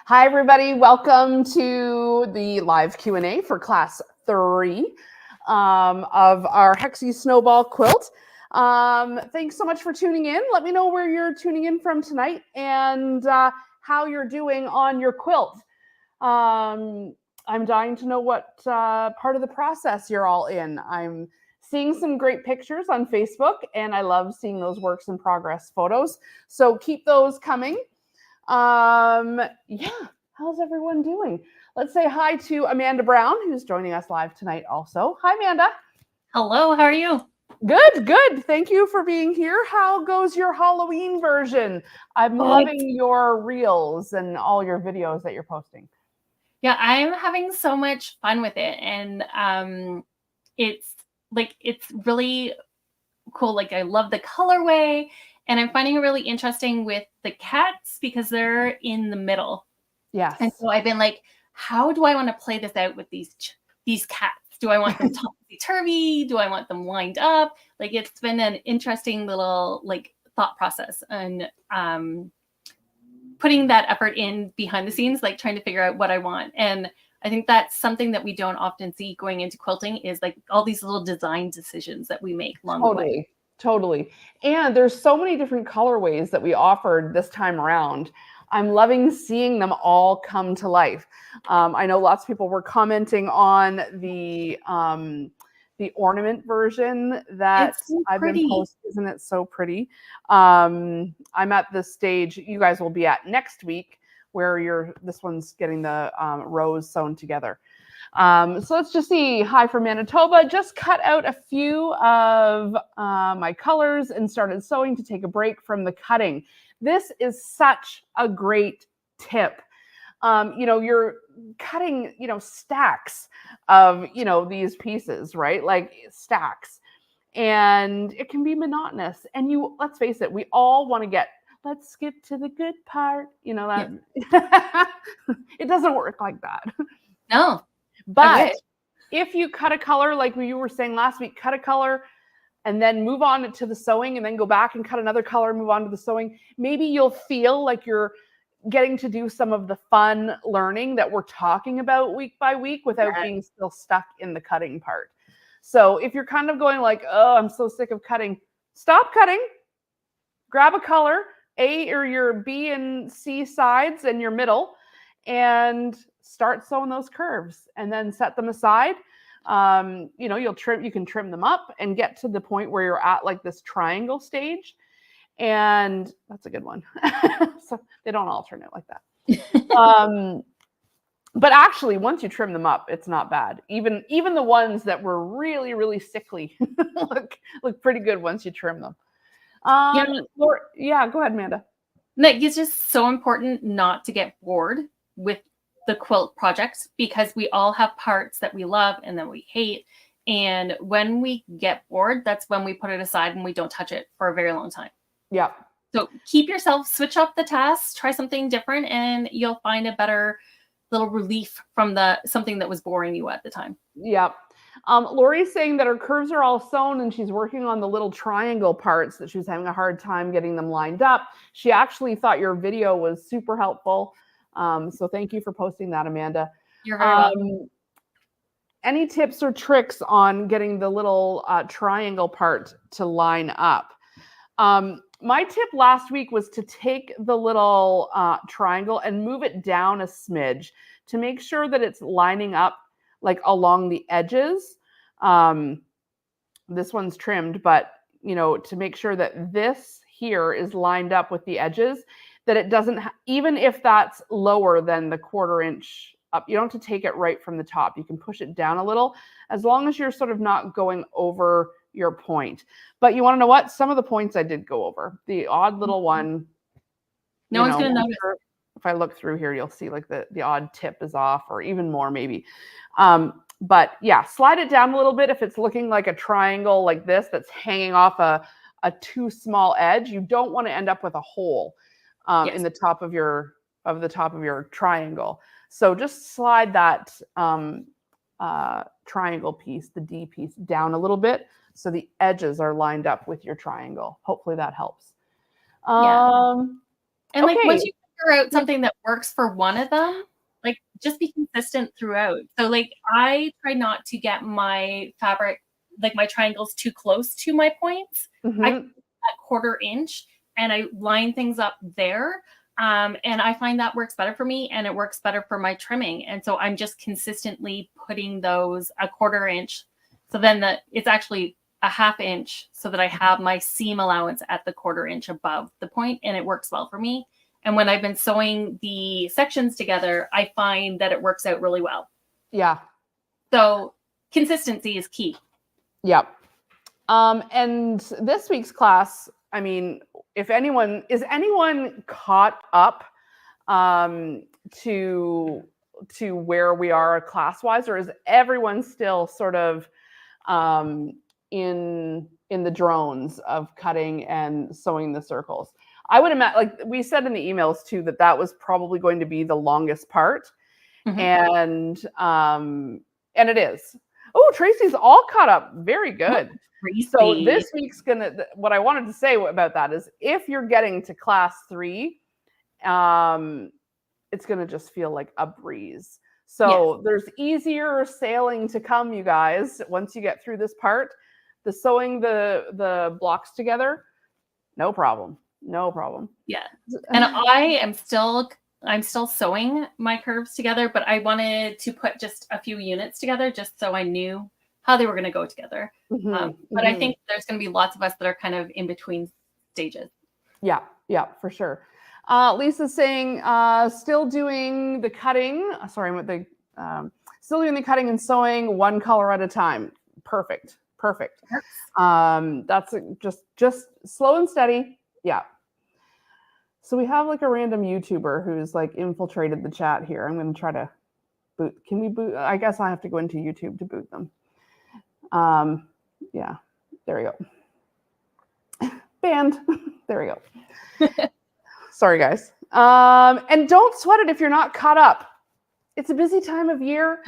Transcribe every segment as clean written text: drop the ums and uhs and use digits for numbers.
Hi, everybody. Welcome to the live Q&A for class 3 of our Hexie Snowball quilt. Thanks so much for tuning in. Let me know where you're tuning in from tonight and how you're doing on your quilt. I'm dying to know what part of the process you're all in. I'm seeing some great pictures on Facebook, and I love seeing those works in progress photos. So keep those coming. Yeah, how's everyone doing? Let's say hi to Amanda Brown, who's joining us live tonight also. Hi, Amanda. Hello, how are you? Good. Thank you for being here. How goes your Halloween version? I'm loving your reels and all your videos that you're posting. Yeah, I'm having so much fun with it, and it's really cool. Like, I love the colorway, and I'm finding it really interesting with the cats because they're in the middle. Yes. And so I've been like, how do I want to play this out with these cats? Do I want them topsy-turvy? Do I want them lined up? Like, it's been an interesting little thought process, and putting that effort in behind the scenes, like trying to figure out what I want. And I think that's something that we don't often see going into quilting, is like all these little design decisions that we make along the way. Totally. And there's so many different colorways that we offered this time around. I'm loving seeing them all come to life. I know lots of people were commenting on the ornament version that I've been posting. Isn't it so pretty? I'm at the stage you guys will be at next week where this one's getting the rows sewn together. So let's just see. Hi from Manitoba. Just cut out a few of my colors and started sewing to take a break from the cutting. This is such a great tip. You're cutting, stacks of, these pieces, right? Like stacks. And it can be monotonous. And let's face it, we all want to let's skip to the good part. That it doesn't work like that. No. But if you cut a color, like you were saying last week, cut a color and then move on to the sewing and then go back and cut another color and move on to the sewing, maybe you'll feel like you're getting to do some of the fun learning that we're talking about week by week without being still stuck in the cutting part. So if you're kind of going like, oh, I'm so sick of cutting, stop cutting, grab a color, A or your B and C sides and your middle, and start sewing those curves and then set them aside. You can trim them up and get to the point where you're at like this triangle stage. And that's a good one. So they don't all turn out like that. But actually, once you trim them up, it's not bad. Even the ones that were really, really sickly look pretty good once you trim them. Yeah, go ahead, Amanda. It's just so important not to get bored with the quilt projects, because we all have parts that we love and that we hate. And when we get bored, that's when we put it aside and we don't touch it for a very long time. Yeah. So switch up the tasks, try something different, and you'll find a better little relief from something that was boring you at the time. Yeah. Lori's saying that her curves are all sewn and she's working on the little triangle parts that she was having a hard time getting them lined up. She actually thought your video was super helpful. So thank you for posting that, Amanda. You're very welcome. Any tips or tricks on getting the little triangle part to line up? My tip last week was to take the little triangle and move it down a smidge to make sure that it's lining up like along the edges. This one's trimmed, but to make sure that this here is lined up with the edges, that it doesn't, even if that's lower than the 1/4 inch up, you don't have to take it right from the top. You can push it down a little, as long as you're sort of not going over your point. But you want to know what? Some of the points I did go over. The odd little one. No one's going to notice. If I look through here, you'll see like the odd tip is off, or even more maybe. But yeah, slide it down a little bit if it's looking like a triangle like this that's hanging off a too small edge. You don't want to end up with a hole in the top of your triangle. So just slide that triangle piece, the D piece, down a little bit so the edges are lined up with your triangle. Hopefully that helps. And like once you figure out something that works for one of them, like just be consistent throughout. So like I try not to get my fabric, like my triangles too close to my points. I Mhm. a 1/4 inch and I line things up there. And I find that works better for me and it works better for my trimming. And so I'm just consistently putting those a 1/4 inch. So then it's actually a 1/2 inch so that I have my seam allowance at the 1/4 inch above the point, and it works well for me. And when I've been sewing the sections together, I find that it works out really well. Yeah. So consistency is key. Yep. And this week's class, I mean, if anyone is anyone caught up to where we are class wise, or is everyone still sort of in the drones of cutting and sewing the circles? I would imagine, like we said in the emails too, that was probably going to be the longest part, and it is. Oh, Tracy's all caught up. Very good. So this week's what I wanted to say about that is if you're getting to class 3, it's gonna just feel like a breeze. So there's easier sailing to come, you guys, once you get through this part. The sewing the blocks together, no problem. No problem. Yeah. And I'm still sewing my curves together, but I wanted to put just a few units together just so I knew how they were going to go together. But I think there's going to be lots of us that are kind of in between stages. Yeah, for sure. Lisa's saying, still doing the cutting. Sorry, still doing the cutting and sewing 1 color at a time. Perfect. That's just slow and steady. Yeah. So we have like a random YouTuber who's like infiltrated the chat here. I'm going to try to boot. Can we boot? I guess I have to go into YouTube to boot them. Yeah, there we go. Banned. There we go. Sorry, guys. And don't sweat it if you're not caught up. It's a busy time of year.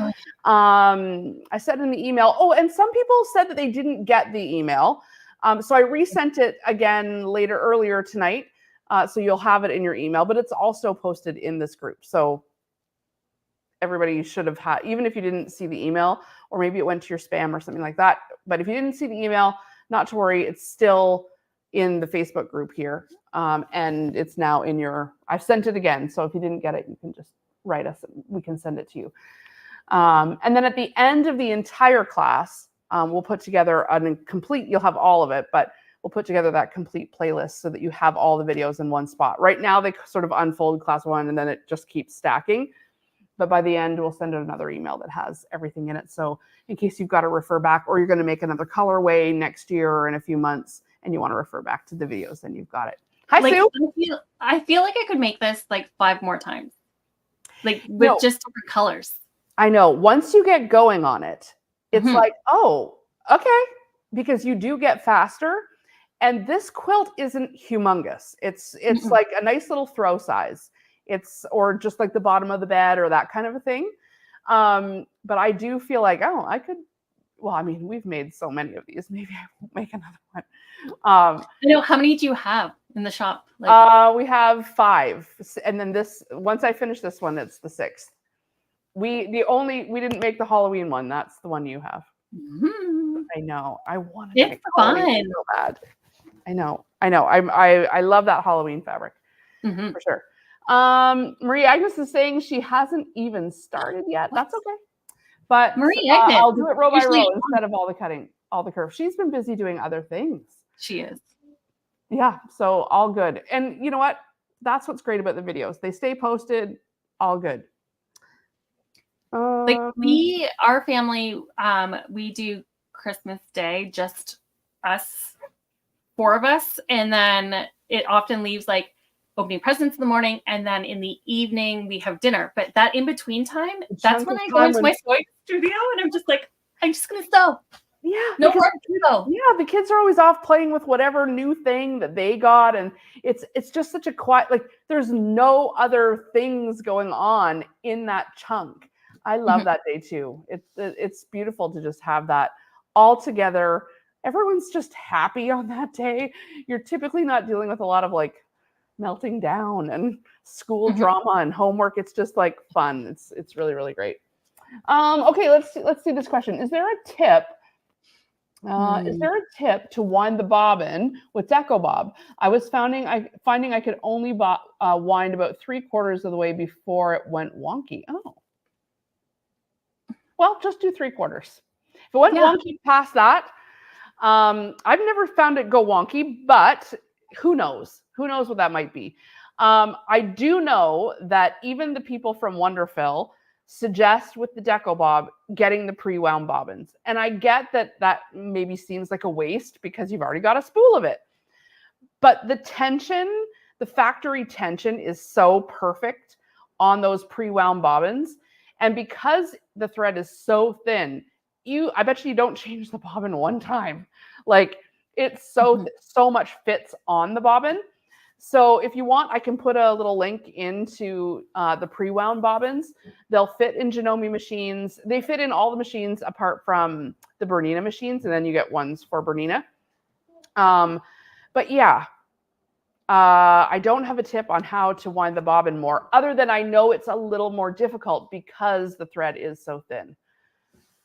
I said in the email. Oh, and some people said that they didn't get the email. So I resent it again earlier tonight. So you'll have it in your email, but it's also posted in this group. So everybody should have had, even if you didn't see the email, or maybe it went to your spam or something like that. But if you didn't see the email, not to worry, it's still in the Facebook group here. And it's now in I've sent it again. So if you didn't get it, you can just write us. We can send it to you. And then at the end of the entire class, we'll put together you'll have all of it, but we'll put together that complete playlist so that you have all the videos in one spot. Right now, they sort of unfold class 1 and then it just keeps stacking. But by the end, we'll send out another email that has everything in it. So in case you've got to refer back, or you're going to make another colorway next year or in a few months, and you want to refer back to the videos, then you've got it. Hi, Sue. I feel like I could make this like 5 more times, like with just different colors. I know. Once you get going on it, it's like, oh, okay, because you do get faster. And this quilt isn't humongous. It's like a nice little throw size. Or just like the bottom of the bed or that kind of a thing. But I do feel like, oh, I could. Well, I mean, we've made so many of these. Maybe I won't make another one. I know. How many do you have in the shop? We have 5, and then once I finish this one, it's the 6th. We didn't make the Halloween one. That's the one you have. I know. I want to make Halloween so bad. I know. I love that Halloween fabric for sure. Marie Agnes is saying she hasn't even started yet. That's okay. But Marie Agnes, I'll do it row by row instead of all the curves. She's been busy doing other things. She is. Yeah. So all good. And you know what? That's what's great about the videos. They stay posted. All good. Like our family, we do Christmas Day, just us, 4 of us. And then it often leaves like opening presents in the morning, and then in the evening we have dinner. But that in between time, that's when I go into my sewing studio and I'm just like, I'm just gonna sew. Yeah, no work to go. Yeah, the kids are always off playing with whatever new thing that they got, and it's just such a quiet, like there's no other things going on in that chunk. I love that day too. It's beautiful to just have that all together. Everyone's just happy on that day. You're typically not dealing with a lot of like melting down and school drama and homework. It's just like fun. It's really, really great. Okay, let's see this question. Is there a tip? Is there a tip to wind the bobbin with Deco Bob? I was finding I could only wind about 3/4 of the way before it went wonky. Oh, well, just do 3/4. If it went wonky past that, I've never found it go wonky, but who knows? Who knows what that might be? I do know that even the people from Wonderfill suggest with the Deco Bob getting the pre-wound bobbins. And I get that maybe seems like a waste because you've already got a spool of it. But the tension, the factory tension is so perfect on those pre-wound bobbins. And because the thread is so thin, I bet you don't change the bobbin one time. Like it's so much fits on the bobbin. So if you want, I can put a little link into the pre-wound bobbins. They'll fit in Janome machines. They fit in all the machines apart from the Bernina machines, and then you get ones for Bernina. But yeah, I don't have a tip on how to wind the bobbin more, other than I know it's a little more difficult because the thread is so thin.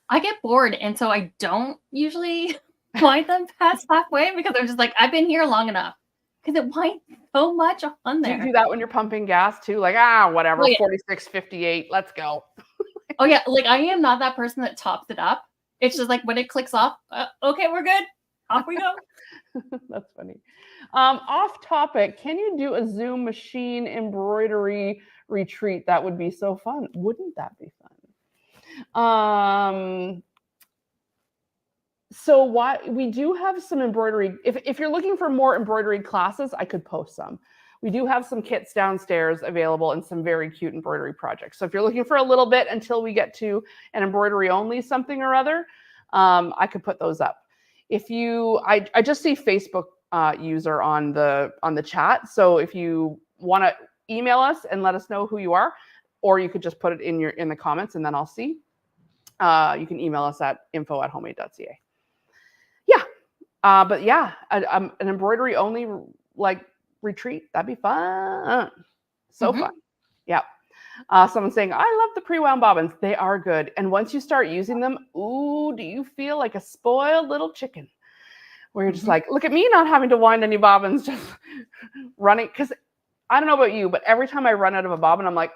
I get bored, and so I don't usually wind them past halfway because I'm just like, I've been here long enough. Because it winds so much on there. Do you do that when you're pumping gas too? Like, whatever, 46.58, let's go. Oh yeah, like I am not that person that tops it up. It's just like when it clicks off, okay, we're good. Off we go. That's funny. Off topic, can you do a Zoom machine embroidery retreat? That would be so fun. Wouldn't that be fun? So we do have some embroidery. If you're looking for more embroidery classes, I could post some. We do have some kits downstairs available and some very cute embroidery projects. So if you're looking for a little bit until we get to an embroidery only something or other, I could put those up. I just see Facebook user on the chat. So if you want to email us and let us know who you are, or you could just put it in the comments and then I'll see. You can email us at info@homemade.ca. But yeah, an embroidery only like retreat. That'd be fun. So fun. Yeah. Someone's saying, I love the pre-wound bobbins. They are good. And once you start using them, ooh, do you feel like a spoiled little chicken? Where you're just like, look at me not having to wind any bobbins, just running. Because I don't know about you, but every time I run out of a bobbin, I'm like,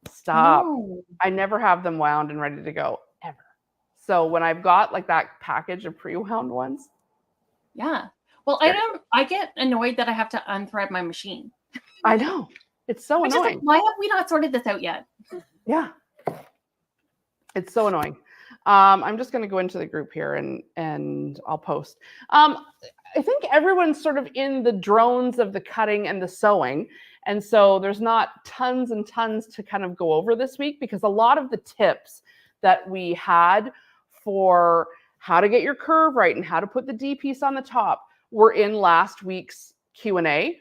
stop. No. I never have them wound and ready to go. So when I've got like that package of pre-wound ones. Yeah. Well, I get annoyed that I have to unthread my machine. I know. It's so annoying. Like, why have we not sorted this out yet? Yeah. It's so annoying. I'm just going to go into the group here and I'll post. I think everyone's sort of in the drones of the cutting and the sewing. And so there's not tons and tons to kind of go over this week because a lot of the tips that we had for how to get your curve right and how to put the D piece on the top were in last week's Q&A.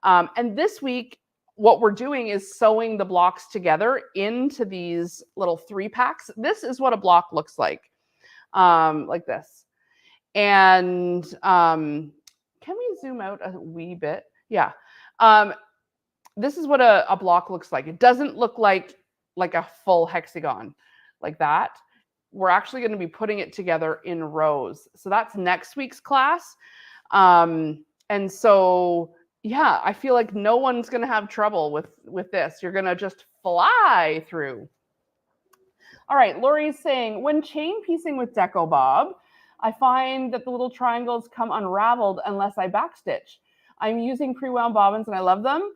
And this week, what we're doing is sewing the blocks together into these little 3-packs. This is what a block looks like this. And can we zoom out a wee bit? Yeah. This is what a block looks like. It doesn't look like a full hexagon like that. We're actually going to be putting it together in rows. So that's next week's class. And so, yeah, I feel like no one's going to have trouble with this. You're going to just fly through. All right, Lori's saying, when chain piecing with Deco Bob, I find that the little triangles come unraveled unless I backstitch. I'm using pre-wound bobbins and I love them.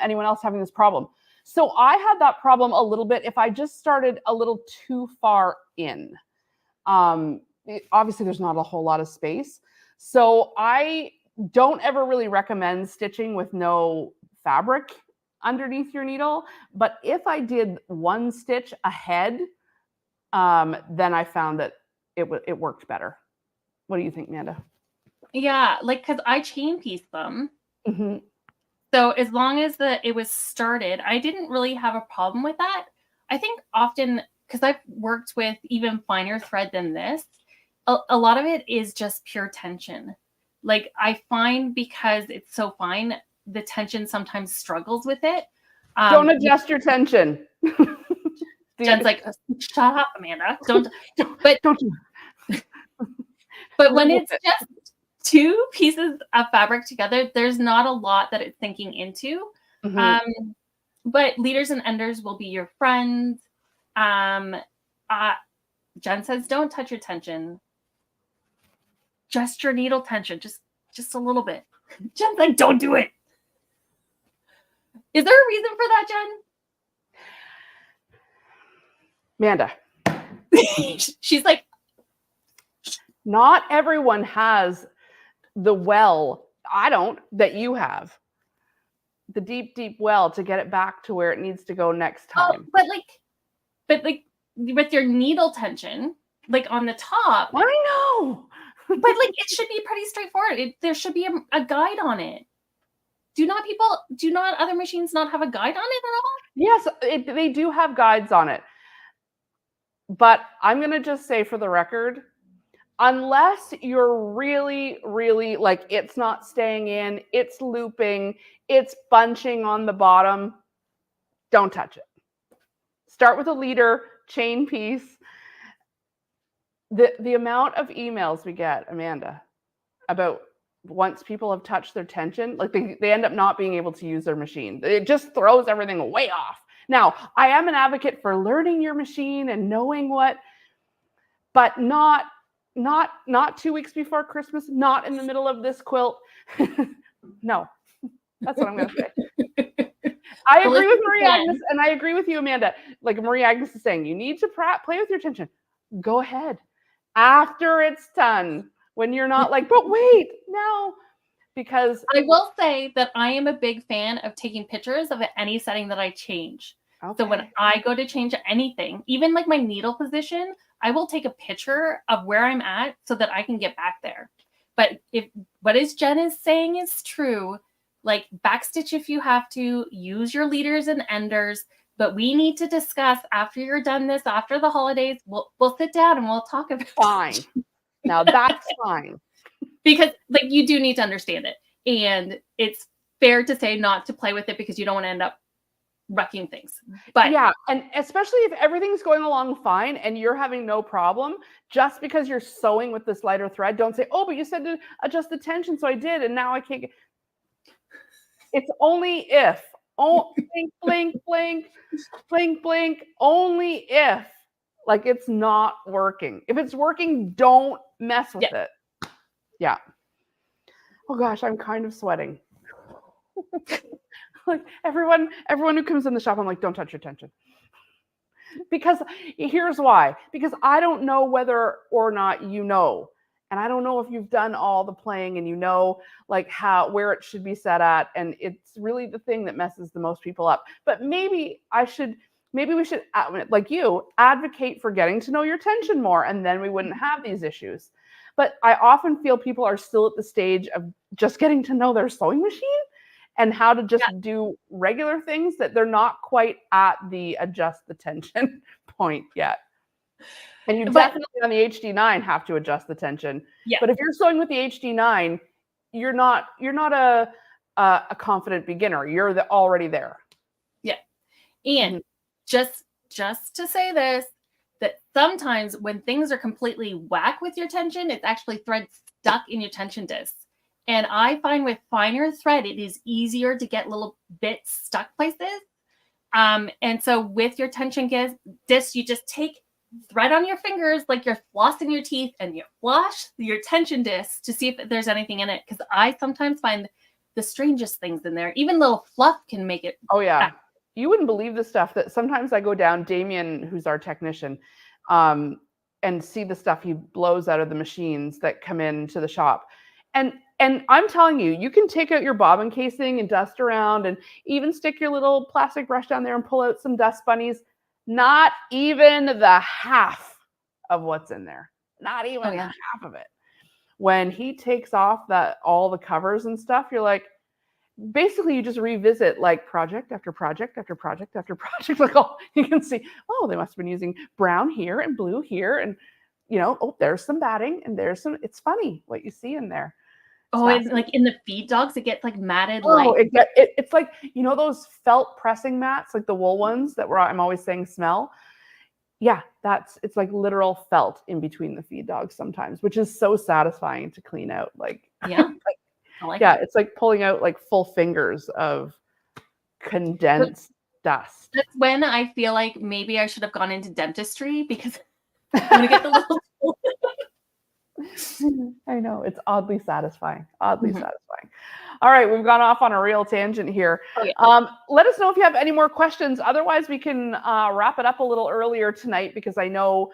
Anyone else having this problem? So I had that problem a little bit if I just started a little too far in. Obviously, there's not a whole lot of space. So I don't ever really recommend stitching with no fabric underneath your needle. But if I did one stitch ahead, then I found that it worked better. What do you think, Amanda? Yeah, like because I chain piece them. So as long as it was started, I didn't really have a problem with that. I think often, because I've worked with even finer thread than this, a lot of it is just pure tension. Like I find because it's so fine, the tension sometimes struggles with it. Don't adjust your tension. Jen's like, shut up, Amanda. Don't. But when it's just two pieces of fabric together, there's not a lot that it's sinking into. Mm-hmm. But leaders and enders will be your friends. Jen says, don't touch your tension. Just your needle tension, just a little bit. Jen's like, don't do it. Is there a reason for that, Jen? Amanda. She's like, not everyone has the well, I don't, that you have. The deep, deep well to get it back to where it needs to go next time. But with your needle tension, like on the top. I know. But like it should be pretty straightforward. There should be a guide on it. Do not other machines not have a guide on it at all? Yes, they do have guides on it. But I'm going to just say for the record, unless you're really, really like it's not staying in, it's looping, it's bunching on the bottom, don't touch it. Start with a leader, chain piece. The amount of emails we get, Amanda, about once people have touched their tension, like they end up not being able to use their machine. It just throws everything way off. Now, I am an advocate for learning your machine and knowing what, but not 2 weeks before Christmas, not in the middle of this quilt. No, that's what I'm going to say. I agree with Marie Agnes, and I agree with you, Amanda. Like Marie Agnes is saying, you need to play with your tension. Go ahead. After it's done, when you're not like, but wait, no. Because I will say that I am a big fan of taking pictures of any setting that I change. Okay. So when I go to change anything, even like my needle position, I will take a picture of where I'm at so that I can get back there. But if what Jen is saying is true, like backstitch if you have to, use your leaders and enders. But we need to discuss after you're done this, after the holidays, we'll sit down and we'll talk about it. Fine. Now that's fine. Because like you do need to understand it. And it's fair to say not to play with it because you don't want to end up wrecking things. But yeah, and especially if everything's going along fine and you're having no problem, just because you're sewing with this lighter thread, don't say, oh, but you said to adjust the tension, so I did, and now I can't get. It's only if. Oh, blink, blink, blink, blink, blink. Only if, like, it's not working. If it's working, don't mess with it. Yeah. Oh gosh, I'm kind of sweating. Like everyone who comes in the shop, I'm like, don't touch your tension. Because here's why. Because I don't know whether or not you know. And I don't know if you've done all the playing and you know like where it should be set at. And it's really the thing that messes the most people up. But maybe we should, like you, advocate for getting to know your tension more, and then we wouldn't have these issues. But I often feel people are still at the stage of just getting to know their sewing machine and how to just do regular things, that they're not quite at the adjust the tension point yet. And you definitely on the HD9 have to adjust the tension. Yeah. But if you're sewing with the HD9, you're not a confident beginner. You're already there. Yeah. And just to say this, that sometimes when things are completely whack with your tension, it's actually thread stuck in your tension disc. And I find with finer thread, it is easier to get little bits stuck places. And so with your tension disc, you just take thread on your fingers like you're flossing your teeth, and you flush your tension disc to see if there's anything in it. Because I sometimes find the strangest things in there. Even little fluff can make it. Oh, yeah. Back. You wouldn't believe the stuff that sometimes I go down, Damien, who's our technician, and see the stuff he blows out of the machines that come into the shop. And I'm telling you, you can take out your bobbin casing and dust around and even stick your little plastic brush down there and pull out some dust bunnies. Not even the half of what's in there. Not even half of it. When he takes off all the covers and stuff, you're like, basically you just revisit like project after project after project after project. Like, oh, you can see, oh, they must have been using brown here and blue here. And, oh, there's some batting and it's funny what you see in there. Oh, and like in the feed dogs, it gets like matted. Oh, it's like, you know, those felt pressing mats, like the wool ones that I'm always saying smell. Yeah, it's like literal felt in between the feed dogs sometimes, which is so satisfying to clean out. Like, yeah, I like yeah, it. it's like pulling out like full fingers of condensed dust. That's when I feel like maybe I should have gone into dentistry, because I'm gonna get the little. I know, it's oddly satisfying. Oddly satisfying. All right, we've gone off on a real tangent here. Okay. Let us know if you have any more questions. Otherwise, we can wrap it up a little earlier tonight, because I know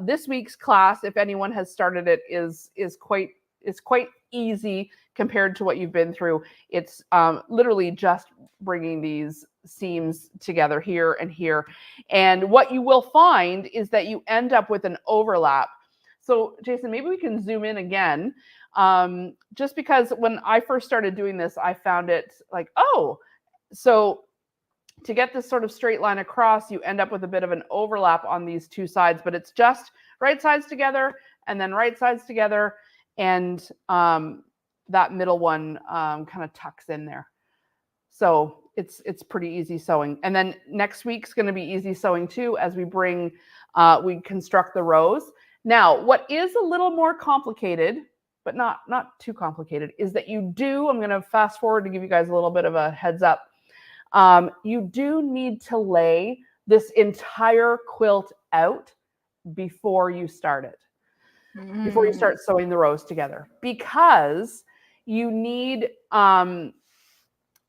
this week's class, if anyone has started it, is quite easy compared to what you've been through. It's literally just bringing these seams together here and here. And what you will find is that you end up with an overlap. So Jason, maybe we can zoom in again. Just because when I first started doing this, I found it like, oh, so to get this sort of straight line across, you end up with a bit of an overlap on these two sides, but it's just right sides together and then right sides together. And that middle one kind of tucks in there. So it's pretty easy sewing. And then next week's going to be easy sewing too, as we construct the rows. Now, what is a little more complicated, but not too complicated, is that I'm going to fast forward to give you guys a little bit of a heads up. You do need to lay this entire quilt out before you start it, before you start sewing the rows together, because you need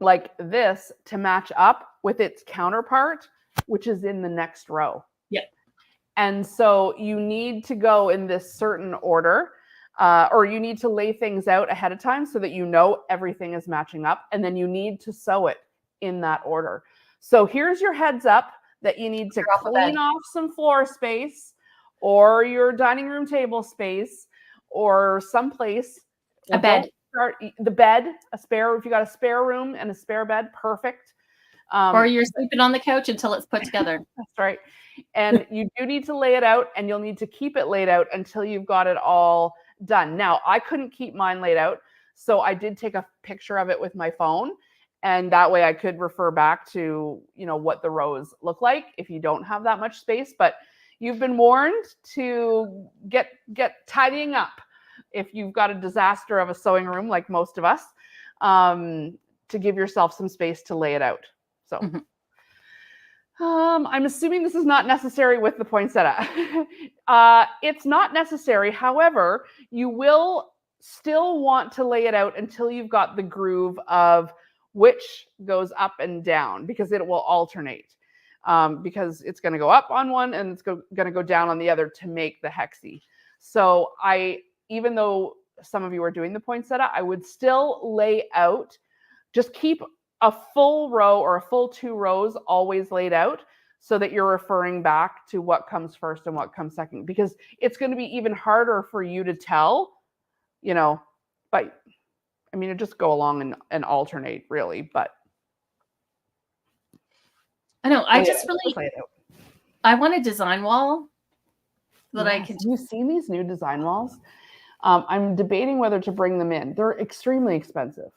like this to match up with its counterpart, which is in the next row. Yep. And so you need to go in this certain order, or you need to lay things out ahead of time so that you know everything is matching up, and then you need to sew it in that order. So here's your heads up that you need to clean off some floor space, or your dining room table space, or someplace. A bed. The bed, a spare, if you got a spare room and a spare bed, perfect. Or you're sleeping on the couch until it's put together. That's right. And you do need to lay it out, and you'll need to keep it laid out until you've got it all done. Now, I couldn't keep mine laid out, so I did take a picture of it with my phone, and that way I could refer back to, you know, what the rows look like if you don't have that much space. But you've been warned to get tidying up if you've got a disaster of a sewing room like most of us, to give yourself some space to lay it out. So I'm assuming this is not necessary with the poinsettia. It's not necessary. However, you will still want to lay it out until you've got the groove of which goes up and down, because it will alternate. Because it's going to go up on one and it's going to go down on the other to make the hexie. So even though some of you are doing the poinsettia, I would still lay out, just keep a full row or a full 2 rows always laid out, so that you're referring back to what comes first and what comes second, because it's going to be even harder for you to tell, you know, but I mean, just go along and alternate really, but. I know, I want a design wall that I can. Have you seen these new design walls? I'm debating whether to bring them in. They're extremely expensive.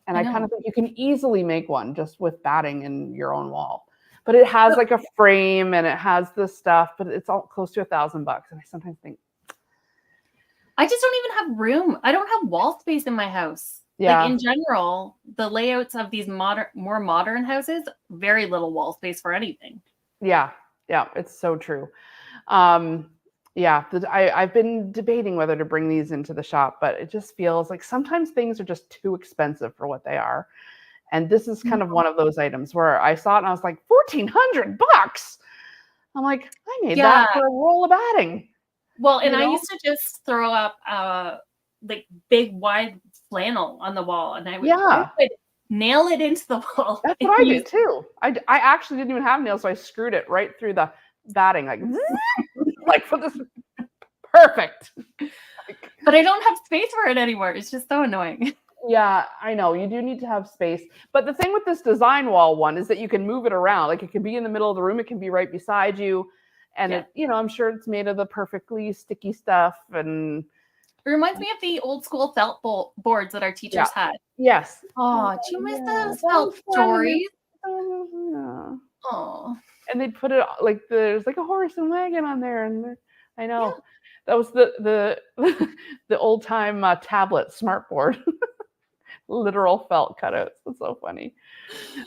And I kind of think you can easily make one just with batting in your own wall. But it has like a frame and it has this stuff, but it's all close to $1,000. And I sometimes think, I just don't even have room. I don't have wall space in my house. Yeah. Like in general, the layouts of these more modern houses, very little wall space for anything. Yeah. Yeah. It's so true. Yeah, I've been debating whether to bring these into the shop, but it just feels like sometimes things are just too expensive for what they are. And this is kind of one of those items where I saw it and I was like, $1,400. I'm like, I made that for a roll of batting. Well, and I used to just throw up like big wide flannel on the wall, and I would nail it into the wall. That's what I did too. I actually didn't even have nails, so I screwed it right through the batting, like for this. Perfect. But I don't have space for it anymore. It's just so annoying. Yeah, I know. You do need to have space. But the thing with this design wall one is that you can move it around. Like it can be in the middle of the room. It can be right beside you. And it, I'm sure it's made of the perfectly sticky stuff. And It reminds me of the old school felt boards that our teachers had. Yes. Oh, do you miss Yeah, those that felt was fun. stories? Yeah. Oh, And they put it like there's like a horse and wagon on there, and I know yeah. that was the the old time tablet smartboard, literal felt cutouts. That's so funny.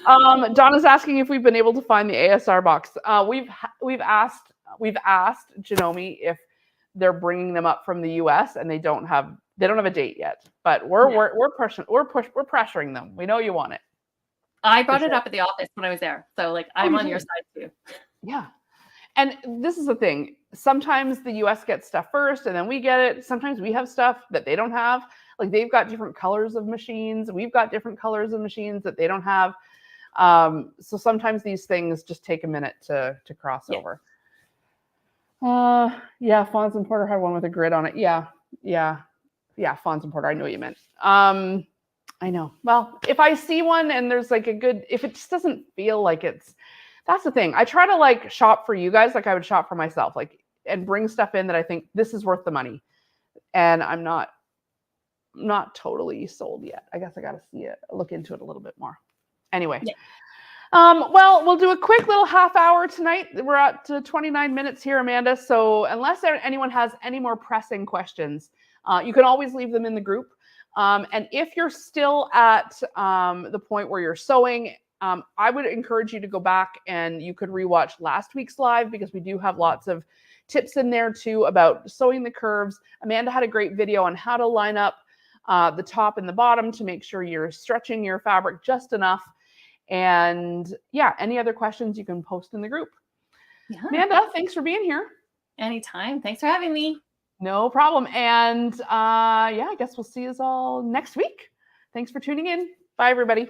Donna's asking if we've been able to find the ASR box. We've asked Janome if they're bringing them up from the US, and they don't have a date yet. But we're pressuring them. We know you want it. I brought it up at the office when I was there. So like I'm on your side too. Yeah. And this is the thing. Sometimes the US gets stuff first and then we get it. Sometimes we have stuff that they don't have. Like they've got different colors of machines. We've got different colors of machines that they don't have. So sometimes these things just take a minute to cross over. Yeah, Fawns and Porter had one with a grid on it. Yeah, Fawns and Porter. I know what you meant. I know. Well, if I see one and there's like if it just doesn't feel like that's the thing. I try to like shop for you guys like I would shop for myself, like, and bring stuff in that I think this is worth the money. And I'm not totally sold yet. I guess I got to see it, look into it a little bit more. Anyway. Yeah. Well, we'll do a quick little half hour tonight. We're at 29 minutes here, Amanda. So unless anyone has any more pressing questions, you can always leave them in the group. And if you're still at the point where you're sewing, I would encourage you to go back and you could rewatch last week's live because we do have lots of tips in there too about sewing the curves. Amanda had a great video on how to line up the top and the bottom to make sure you're stretching your fabric just enough. And yeah, any other questions you can post in the group. Yeah. Amanda, thanks for being here. Anytime. Thanks for having me. No problem. And yeah, I guess we'll see you all next week. Thanks for tuning in. Bye, everybody.